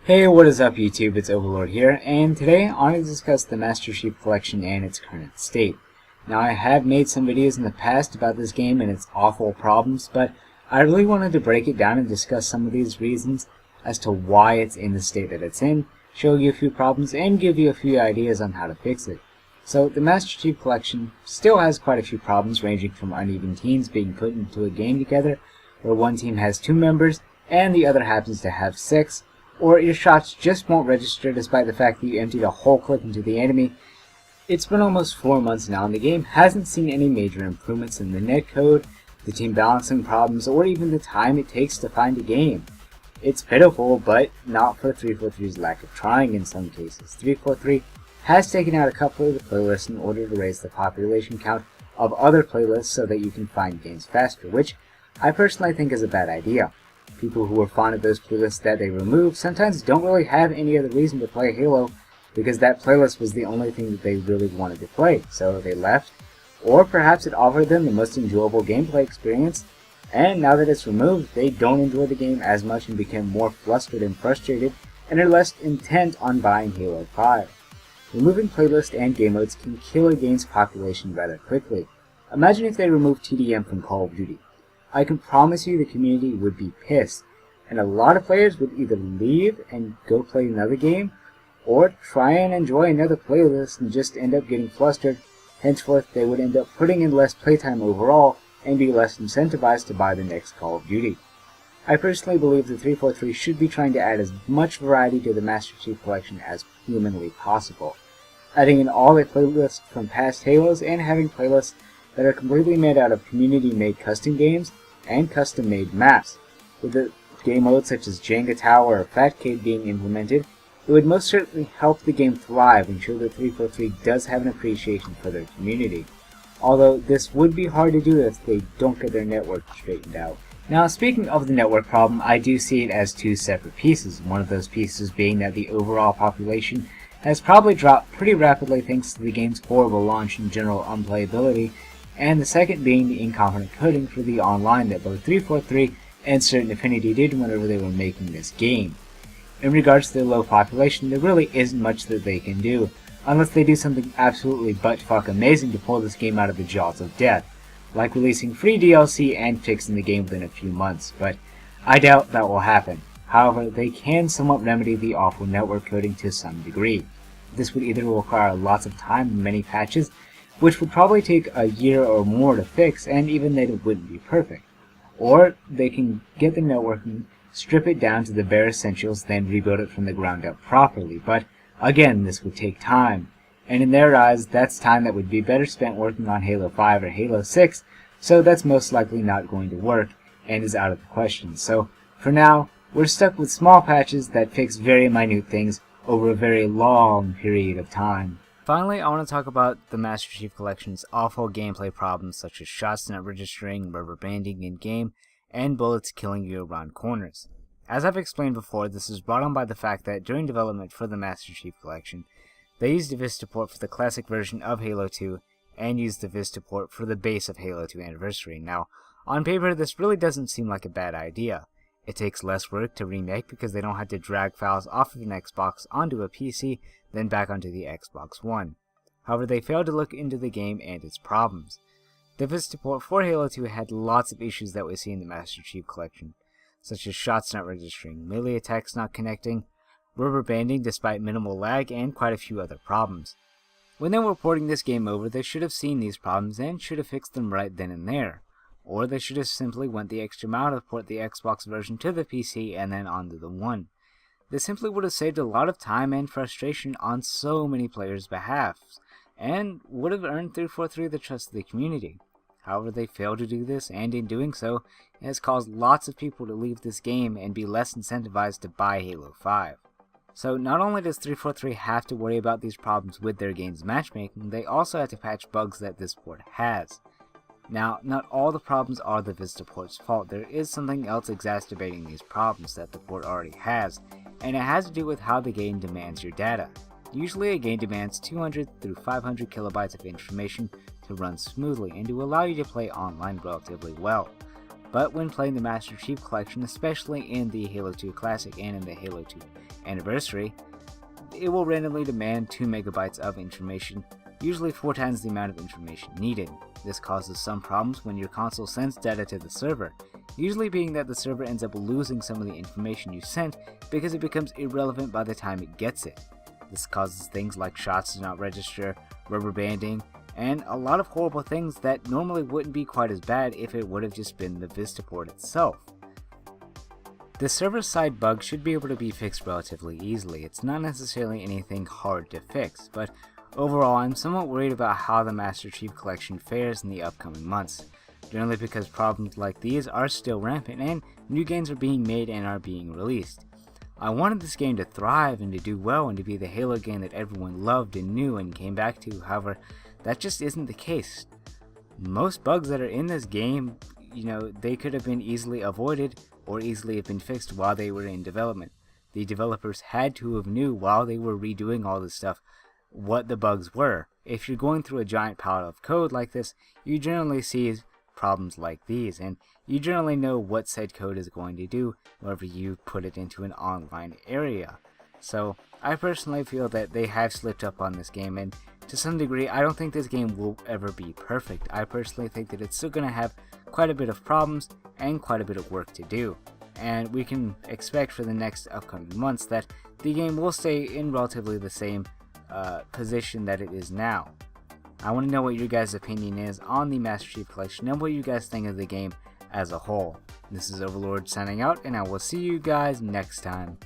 Hey, what is up YouTube? It's Overlord here, and today I want to discuss the Master Chief Collection and its current state. Now, I have made some videos in the past about this game and its awful problems, but I really wanted to break it down and discuss some of these reasons as to why it's in the state that it's in, show you a few problems, and give you a few ideas on how to fix it. So, the Master Chief Collection still has quite a few problems, ranging from uneven teams being put into a game together, where one team has 2 members and the other happens to have 6, or your shots just won't register despite the fact that you emptied a whole clip into the enemy. It's been almost 4 months now and the game hasn't seen any major improvements in the netcode, the team balancing problems, or even the time it takes to find a game. It's pitiful, but not for 343's lack of trying in some cases. 343 has taken out a couple of the playlists in order to raise the population count of other playlists so that you can find games faster, which I personally think is a bad idea. People who are fond of those playlists that they remove sometimes don't really have any other reason to play Halo because that playlist was the only thing that they really wanted to play, so they left. Or perhaps it offered them the most enjoyable gameplay experience, and now that it's removed, they don't enjoy the game as much and become more flustered and frustrated and are less intent on buying Halo 5. Removing playlists and game modes can kill a game's population rather quickly. Imagine if they removed TDM from Call of Duty. I can promise you the community would be pissed, and a lot of players would either leave and go play another game, or try and enjoy another playlist and just end up getting flustered. Henceforth, they would end up putting in less playtime overall and be less incentivized to buy the next Call of Duty. I personally believe that 343 should be trying to add as much variety to the Master Chief Collection as humanly possible, adding in all the playlists from past Halos and having playlists that are completely made out of community-made custom games and custom-made maps. With the game modes such as Jenga Tower or Fatcade being implemented, it would most certainly help the game thrive and show that 343 does have an appreciation for their community. Although this would be hard to do if they don't get their network straightened out. Now, speaking of the network problem, I do see it as 2 separate pieces. One of those pieces being that the overall population has probably dropped pretty rapidly thanks to the game's horrible launch and general unplayability, and the second being the incompetent coding for the online that both 343 and Certain Affinity did whenever they were making this game. In regards to the low population, there really isn't much that they can do, unless they do something absolutely butt-fuck amazing to pull this game out of the jaws of death, like releasing free DLC and fixing the game within a few months, but I doubt that will happen. However, they can somewhat remedy the awful network coding to some degree. This would either require lots of time and many patches, which would probably take a year or more to fix, and even then it wouldn't be perfect. Or they can get the networking, strip it down to the bare essentials, then rebuild it from the ground up properly, but again, this would take time, and in their eyes, that's time that would be better spent working on Halo 5 or Halo 6, so that's most likely not going to work, and is out of the question. So, for now, we're stuck with small patches that fix very minute things over a very long period of time. Finally, I want to talk about the Master Chief Collection's awful gameplay problems such as shots not registering, rubber banding in-game, and bullets killing you around corners. As I've explained before, this is brought on by the fact that during development for the Master Chief Collection, they used the Vista port for the classic version of Halo 2, and used the Vista port for the base of Halo 2 Anniversary. Now, on paper, this really doesn't seem like a bad idea. It takes less work to remake because they don't have to drag files off of an Xbox onto a PC, then back onto the Xbox One. However, they failed to look into the game and its problems. The Vista port for Halo 2 had lots of issues that we see in the Master Chief Collection, such as shots not registering, melee attacks not connecting, rubber banding despite minimal lag, and quite a few other problems. When they were porting this game over, they should have seen these problems and should have fixed them right then and there. Or they should have simply went the extra mile to port the Xbox version to the PC and then onto the One. This simply would have saved a lot of time and frustration on so many players' behalves, and would have earned 343 the trust of the community. However, they failed to do this, and in doing so, it has caused lots of people to leave this game and be less incentivized to buy Halo 5. So not only does 343 have to worry about these problems with their game's matchmaking, they also have to patch bugs that this port has. Now, not all the problems are the Vista port's fault. There is something else exacerbating these problems that the port already has, and it has to do with how the game demands your data. Usually a game demands 200 through 500 kilobytes of information to run smoothly and to allow you to play online relatively well. but when playing the Master Chief Collection, especially in the Halo 2 Classic and in the Halo 2 Anniversary, it will randomly demand 2 megabytes of information, usually 4 times the amount of information needed. This causes some problems when your console sends data to the server, usually being that the server ends up losing some of the information you sent because it becomes irrelevant by the time it gets it. This causes things like shots to not register, rubber banding, and a lot of horrible things that normally wouldn't be quite as bad if it would have just been the Vistaport itself. The server-side bug should be able to be fixed relatively easily. It's not necessarily anything hard to fix, but overall I'm somewhat worried about how the Master Chief Collection fares in the upcoming months, generally because problems like these are still rampant and new games are being made and are being released. I wanted this game to thrive and to do well and to be the Halo game that everyone loved and knew and came back to, however, that just isn't the case. Most bugs that are in this game, they could have been easily avoided or easily have been fixed while they were in development. The developers had to have knew while they were redoing all this stuff what the bugs were. If you're going through a giant pile of code like this, you generally see problems like these, and you generally know what said code is going to do whenever you put it into an online area. So I personally feel that they have slipped up on this game, and to some degree I don't think this game will ever be perfect. I personally think that it's still going to have quite a bit of problems and quite a bit of work to do, and we can expect for the next upcoming months that the game will stay in relatively the same position that it is now. I want to know what your guys' opinion is on the Master Chief Collection and what you guys think of the game as a whole. This is Overlord signing out, and I will see you guys next time.